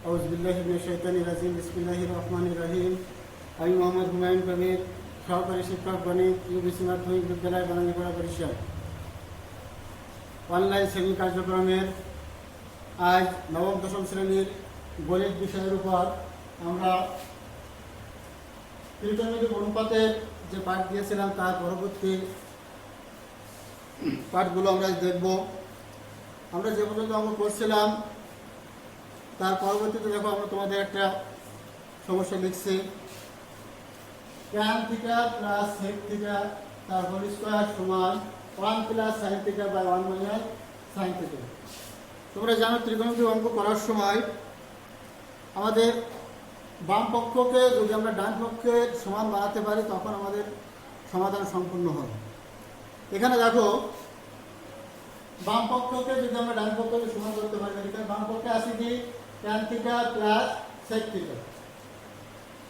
আউযুবিল্লাহি মিনাশ শাইতানির রাজিম। বিসমিল্লাহির রহমানির রহিম। আমি মোহাম্মদ হুমায়ুন কবির, সহকারী শিক্ষক গণিত, ইউবিসি মাধ্যমিক বিদ্যালয়, বানানীপাড়া, বরিশাল। অনলাইন শ্রেণী কার্যক্রমের আজ নবম দশম শ্রেণীর গণিত বিষয়ের উপর আমরা ত্রিকোণমিতিক অনুপাতের যে পাঠ দিয়েছিলাম তার পরবর্তী পাঠগুলো আমরা দেখব। আমরা যে পর্যন্ত অঙ্ক করছিলাম তার পরবর্তীতে দেখো, আমরা তোমাদের একটা সমস্যা লিখছি। tan theta plus sec theta তার হোল স্কয়ার সমান 1 plus sin theta by 1 minus sin theta. তোমরা জানো, ত্রিকোণমিতিক অঙ্ক করার সময় আমাদের বাম পক্ষকে যদি আমরা ডান পক্ষের সমান বানাতে পারি তখন আমাদের সমাধান সম্পূর্ণ হবে। এখানে দেখো, বাম পক্ষকে যদি আমরা ডান পক্ষকে সমান করতে পারি, এখানে বাম পক্ষে আসি কি tan theta plus sec theta.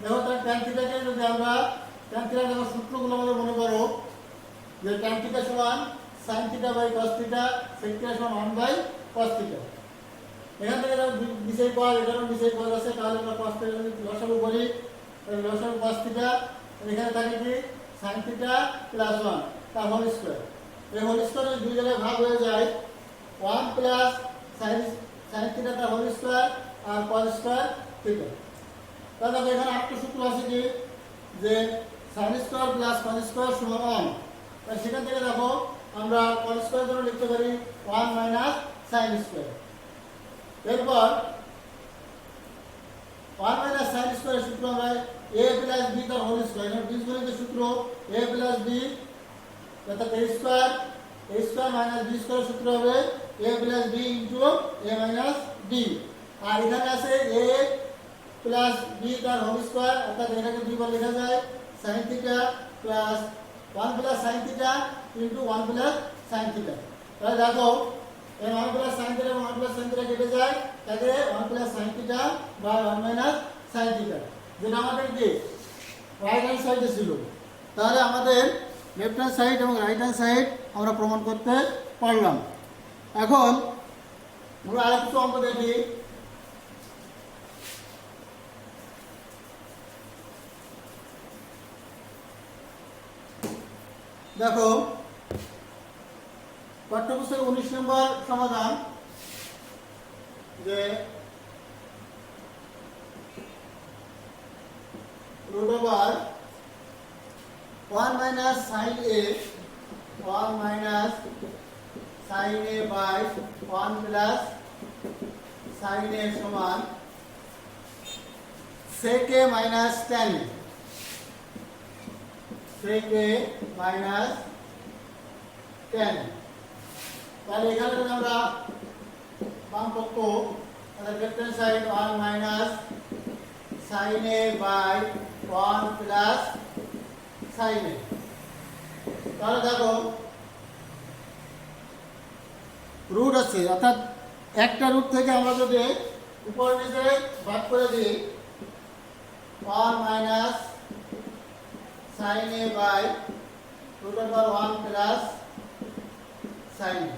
দেখো, তার tan থিটাকে যদি আমরা tan থিটা দেখো সূত্রগুলো আমাদের মনে করো যে tan থিটা সমান sin theta by cos theta, sec theta সমান 1 বাই cos থিটা। এখান থেকে দেখো বিষয় পদ, এখানেও বিষয় পদ আছে, তাহলে আমরা cos থিটা যদি লসাগু করি, তাহলে লসাগু cos থিটা, এখানে থাকে কি sin থিটা প্লাস 1 তার হোল স্কয়ার। এই হোল স্কয়ার দুই জায়গায় ভাগ হয়ে যায় 1 প্লাস sin থিটা তার হোল স্কয়ার আর cos স্কয়ার থিটা। তাহলে এখানে আরেকটা সূত্র আছে কি যে sin square plus cos square সমান 1। তাহলে সেখান থেকে দেখো আমরা cos স্কয়ার জন্য লিখতে পারি 1 মাইনাস sin স্কয়ার। এরপর 1 মাইনাস sin স্কয়ারের সূত্র আমরা a প্লাস b তার হোল স্কয়ার। এর বীজগণিতের সূত্র a প্লাস b অর্থাৎ a স্কয়ার মাইনাস b স্কয়ারের সূত্র হবে a plus b into a minus b। আর এখানে আছে a প্লাস b তার হোল স্কয়ার, অর্থাৎ এটাকে দুইবার লেখা যায় sin theta plus 1 plus sin theta into 1 plus sin theta. তাহলে দেখো, এই 1 প্লাস sin থিটা এবং 1 প্লাস sin থিটা কেটে যায়, তাহলে 1 plus sin theta by 1 minus sin theta, যেটা আমাদের কি রাইট হ্যান্ড সাইডে ছিল। তাহলে আমাদের লেফট হ্যান্ড সাইড এবং রাইট হ্যান্ড সাইড আমরা প্রমাণ করতে পারলাম। এখন আমরা আরেকটু অঙ্ক দেখি। দেখো, পাঠ্যপুস্তকের 19 নম্বর সমাধান যে root over 1 minus sin a 1 minus sin a by 1 plus sin a সমান sec a minus tan a, sec a minus tan a। তাহলে এখানে যদি আমরা বাম পক্ষ তাহলে left hand side 1 minus sin a by 1 plus sin a। তাহলে দেখো রুট আছে, অর্থাৎ একটা রুট থেকে আমরা যদি উপর নিচে ভাগ করে দিই 1 minus sin a by root over 1 plus sin a।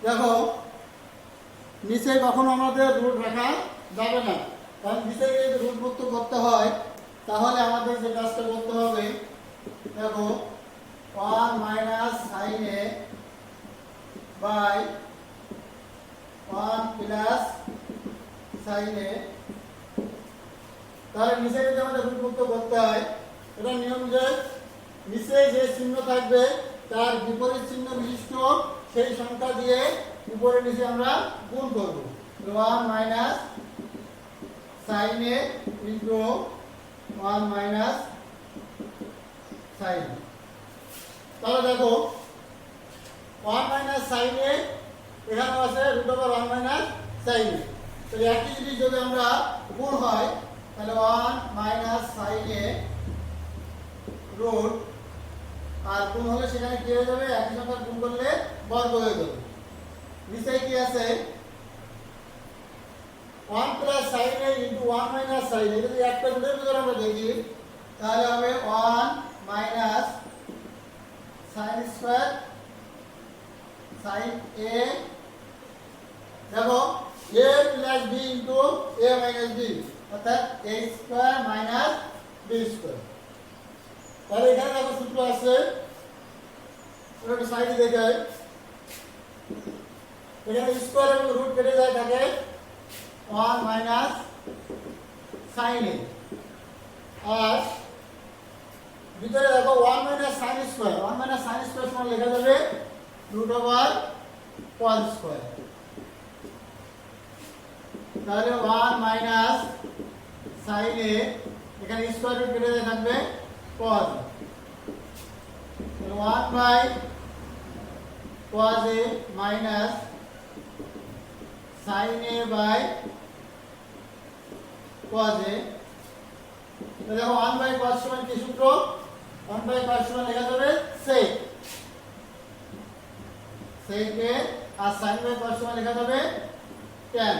দেখো, নিচে কখনো আমাদের রুট রাখা যাবে না, কারণ নিচে যদি রুট মুক্ত করতে হয় তাহলে আমাদের যে কাজটা করতে হবে, দেখো 1 minus sin a by 1 plus sin a। তাহলে নিচে যদি আমাদের রুট মুক্ত করতে হয়, এটা নিয়ম যে নিচে যে চিহ্ন থাকবে তার বিপরীত চিহ্ন বিশিষ্ট সেই সংখ্যা দিয়ে উপরে নিচে আমরা গুণ করব। 1 minus sin a into 1 minus sin a। তাহলে দেখো 1 মাইনাস sin a এখানে আছে root over 1 minus sin a। তাহলে একই জিনিস যদি আমরা গুণ হয় তাহলে 1 মাইনাস sin a রুট, আর গুণ হলে সেখানে কি হয়ে যাবে, একই সংখ্যা গুণ করলে বর্গ হয়ে যাবে। নিচে কি আছে 1 plus sin a into 1 minus sin a। যদি একটা রুটের ভিতরে আমরা দেখি তাহলে হবে 1 minus sin square sin a। দেখো a plus b into a minus b, অর্থাৎ a square minus b square. তাহলে এখানে দেখো সূত্র আছে, ওটা একটু সাইডে দেখায়। এখানে স্কয়ার এবং রুট কেটে যায়, থাকে 1 মাইনাস sin a, আর ভিতরে দেখো 1 minus sin square, 1 minus sin square সমান লেখা যাবে রুট ওভার cos স্কয়ার। তাহলে 1 মাইনাস sin a, এখানে স্কয়ার রুট কেটে যায়, থাকবে cos, 1 by cos a minus sin a by cos a। তো দেখো 1 বাই cos সমান কি সূত্র, 1 বাই cos সমান লেখা যাবে sec, sec a, আর sin বাই cos সমান লেখা যাবে tan।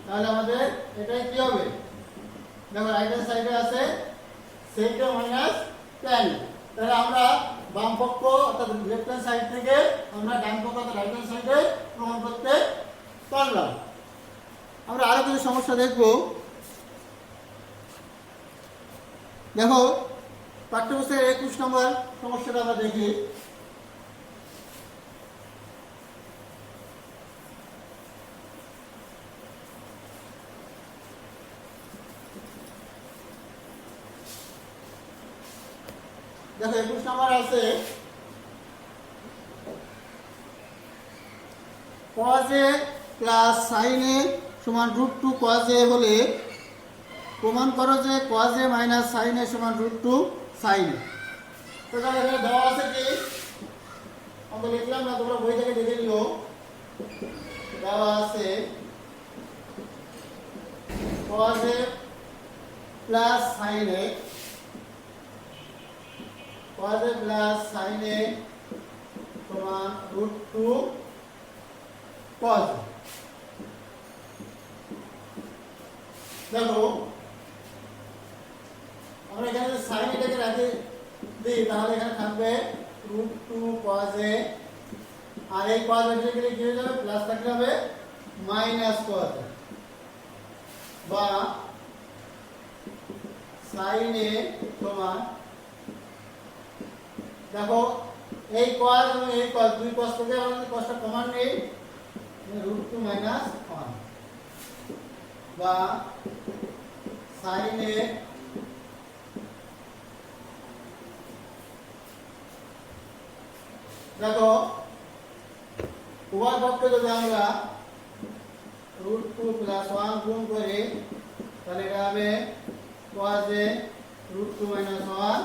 তাহলে আমাদের এটাই কি হবে, দেখো রাইট হ্যান্ড সাইডে আছে sec a মাইনাস tan। তাহলে আমরা বাম পক্ষ অর্থাৎ লেফট হ্যান্ড সাইড থেকে আমরা ডান পক্ষ অর্থাৎ রাইট হ্যান্ড সাইডে প্রমাণ করতে পারলাম। আমরা আরো কিছু সমস্যা দেখব। দেখো পাঠ্যপুস্তকের 21 নম্বর সমস্যাটা আমরা দেখি। দেখো 21 নম্বর আছে cos a plus sin a সমান √2 cos a হলে প্রমাণ করো যে cos a minus sin a সমান √2 sin a। তো তাহলে এখানে দেওয়া আছে কি, আমরা লিখলাম না, তোমরা বই থেকে দেখে নিও। দেওয়া আছে cos a plus sin a, cos a plus sin a সমান √2 cos a। দেখো আমরা এখানে sin এটাকে রাখি দিই, তাহলে এখানে থাকবে √2 cos a, আর এই cos a থেকে কি হয়ে যাবে, প্লাস থাকলে হবে মাইনাস cos a, বা sin a সমান, দেখো এই cos এবং এই cos, দুই cos থেকে আমাদের cosটা কমন নেই, √2 মাইনাস 1, বা sin a দেখো উভয় পক্ষে যদি আমরা √2 প্লাস 1 গুণ করি, তাহলে এটা হবে cos a √2 মাইনাস 1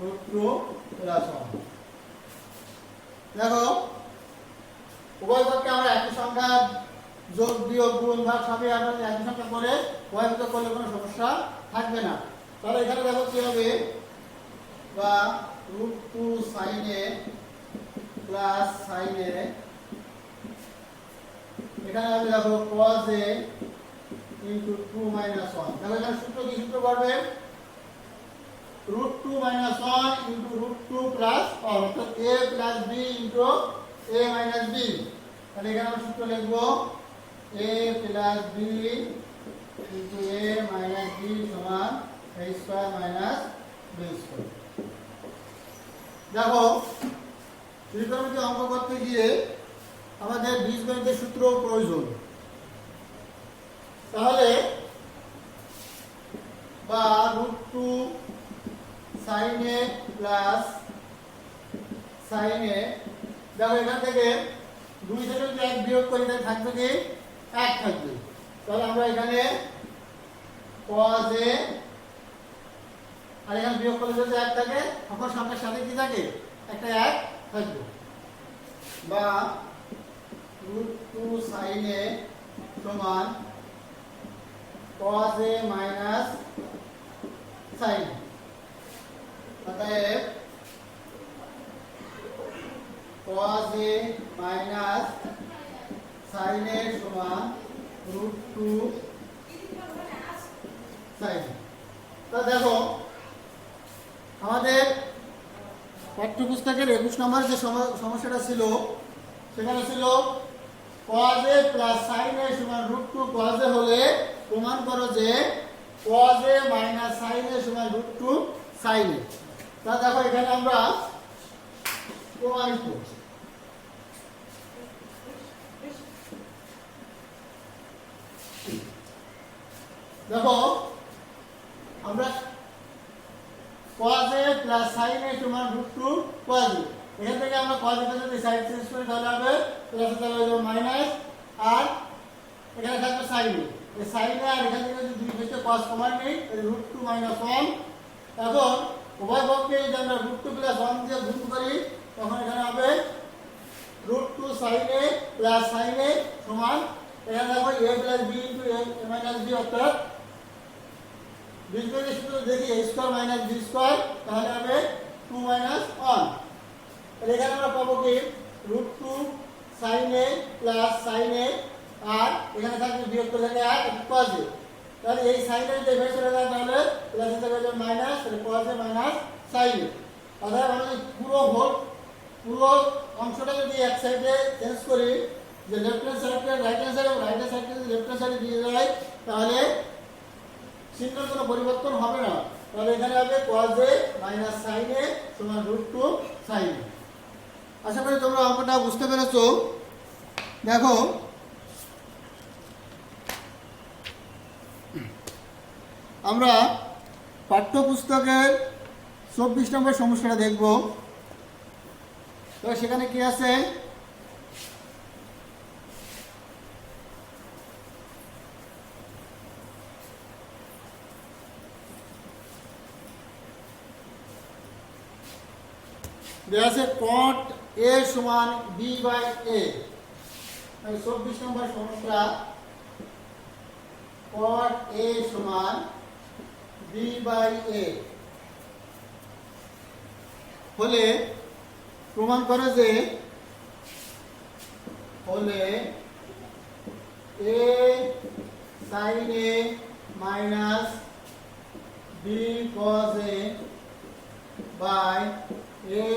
√2 প্লাস 1। দেখো উভয় পক্ষে আমরা একই সংখ্যা যোগ বিয়োগ গুণ ভাগ সবই আমরা একই সংখ্যা করে উভয় পক্ষে করলে কোনো সমস্যা থাকবে না। তাহলে এখানে দেখো কি হবে, বা √2 sin a plus sin a, এখানে হবে দেখো cos a ইনটু 2 মাইনাস 1। দেখো এখানে সূত্র কি সূত্র পড়বে, √2 মাইনাস 1 ইনটু √2 প্লাস 1, অর্থাৎ a plus b into a minus b। তাহলে এখানে আমরা সূত্র লিখব a plus b into a minus b সমান a square minus b square. দেখো ত্রিকোণমিতি অঙ্ক করতে গিয়ে আমাদের বীজগণিতের সূত্র প্রয়োজন। তাহলে বা √2 sin a plus sin a, দেখো এখান থেকে 2 থেকে যদি 1 বিয়োগ করি তাহলে থাকবে কি 1 থাকবে। তাহলে আমরা এখানে cos a, আর এখানে বিয়োগ করলে যদি 1 থাকে, তখন সংখ্যার সাথে কি থাকে, একটা 1 থাকবে, বা √2 sin a সমান cos a minus sin a। অতএব cos a minus sin a সমান √2 sin a। তো দেখো আমাদের পাঠ্যপুস্তকের 21 নম্বর যে সমস্যাটা ছিল, সেখানে ছিল cos a plus sin a সমান √2 cos a হলে প্রমাণ করো যে cos a minus sin a সমান √2 sin a। তা দেখো এখানে আমরা প্রমাণিত দেখো আমরা cos a plus sin a সমান √2 cos a, এখান থেকে আমরা cos a কে যদি সাইড চেঞ্জ করি তাহলে হবে প্লাস তাহলে হবে মাইনাস, আর এখানে থাকবে sin a, এই sin a আর এখান থেকে যদি দুই ক্ষেত্রে cos কমান নেই তাহলে √2 - 1। এখন উভয় পক্ষকে যদি আমরা √2 + 1 দিয়ে গুণ করি তখন এখানে হবে √2 sin a plus sin a সমান এখানে হবে a + b * a - b, অর্থাৎ বীজগণিত সূত্র দেখি a² - b² তাহলে হবে 2 - 1। তাহলে এখানে আমরা পাবো কি √2 sin a plus sin a, আর এখানে থাকবে বিয়োগ করে থাকে আর cos a, তাহলে এই sin a যদি বের চলে যায় তাহলে প্লাস হিসেবে হবে মাইনাস, তাহলে cos a minus sin a। অর্থাৎ আমরা পুরো অংশটা যদি এক সাইডে চেঞ্জ করি, যে লেফট হ্যান্ড সাইডকে রাইট হ্যান্ড সাইড এবং রাইট হ্যান্ড সাইডকে যদি লেফট হ্যান্ড সাইডে দিয়ে যায় তাহলে চিহ্নের কোনো পরিবর্তন হবে না, তাহলে এখানে হবে cos a minus sin a সমান √2 sin a। আশা করি তোমরা অঙ্কটা বুঝতে পেরেছো। দেখো আমরা পাঠ্যপুস্তকের 24 নম্বর সমস্যাটা দেখব। তো সেখানে কি আছে, দেয়া আছে cot a সমান b/a। 24 নম্বর সমস্যা, cot a সমান b/a হলে প্রমাণ করে যে হলে a sin a minus b cos a by a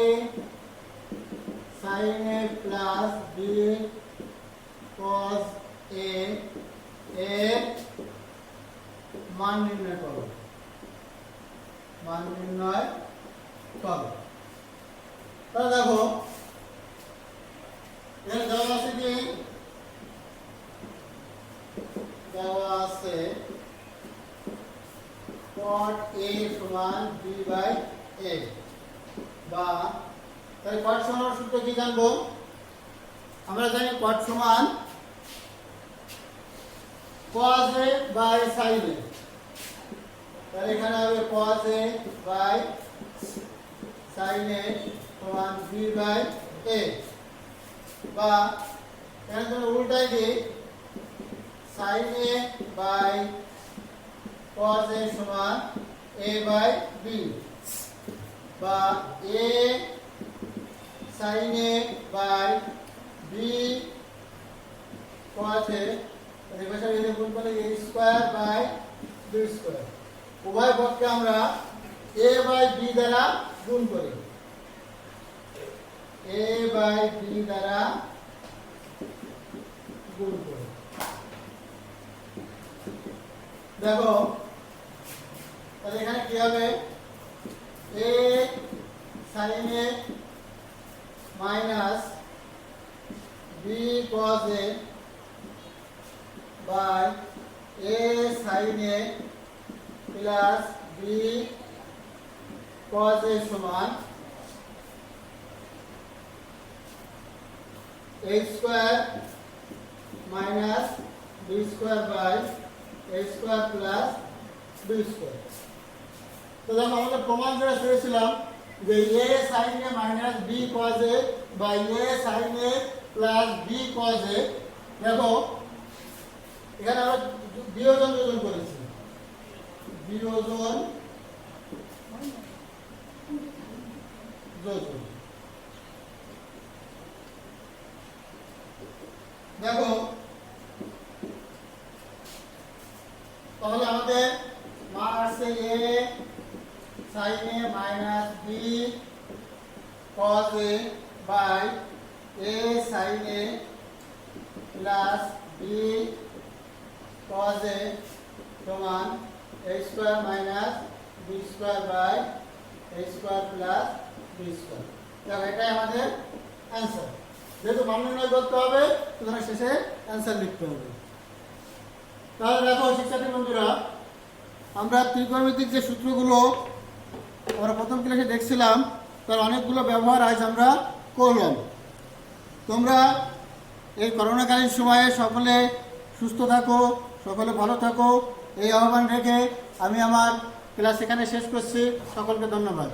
sin a plus b cos a এর মান নির্ণয় করো। তাহলে দেখো এখানে দেওয়া আছে কি, দেওয়া আছে cot a সমান b/a, বা তাহলে cot সমান সূত্র কি জানবো, আমরা জানি cot সমান cos a by sin a, তাহলে এখানে হবে cos a by sin a সমান b/a, বা এখানে তুমি উল্টাই দিই sin a by cos a সমান a/b, বা a sin a by b cos a, এই ভাষা যদি গুণ করলে a²/b², উভয় পক্ষকে আমরা a/b দ্বারা গুণ করি, a/b দ্বারা গুণ করি। দেখো তাহলে এখানে কি হবে, a sin a minus b cos a by a sin a plus b cos a সমান a² minus b² by a² plus b²। তো দেখো আমাদের প্রমাণ যেটা চেয়েছিলাম যে a sin a minus b cos a by a sin a plus b cos a, দেখো এখানে আমরা বিয়োজন যোজন করেছি, বিয়োজন যোজন। দেখো তাহলে আমাদের মান আসছে a sin a minus b cos a by a sin a plus b cos a সমান a square minus b square by a square plus b square. দেখো এটাই আমাদের অ্যান্সার। যেহেতু মান নির্ণয় করতে হবে সুতরাং শেষে অ্যান্সার লিখতে হবে। তাহলে দেখো শিক্ষার্থী বন্ধুরা, আমরা ত্রিকোণমিতিক যে সূত্রগুলো আমরা প্রথম ক্লাসে দেখছিলাম তার অনেকগুলো ব্যবহার আজ আমরা করলাম। তোমরা এই করোনাকালীন সময়ে সকলে সুস্থ থাকো, সকলে ভালো থাকো, এই আহ্বান রেখে আমি আমার ক্লাস এখানে শেষ করছি। সকলকে ধন্যবাদ।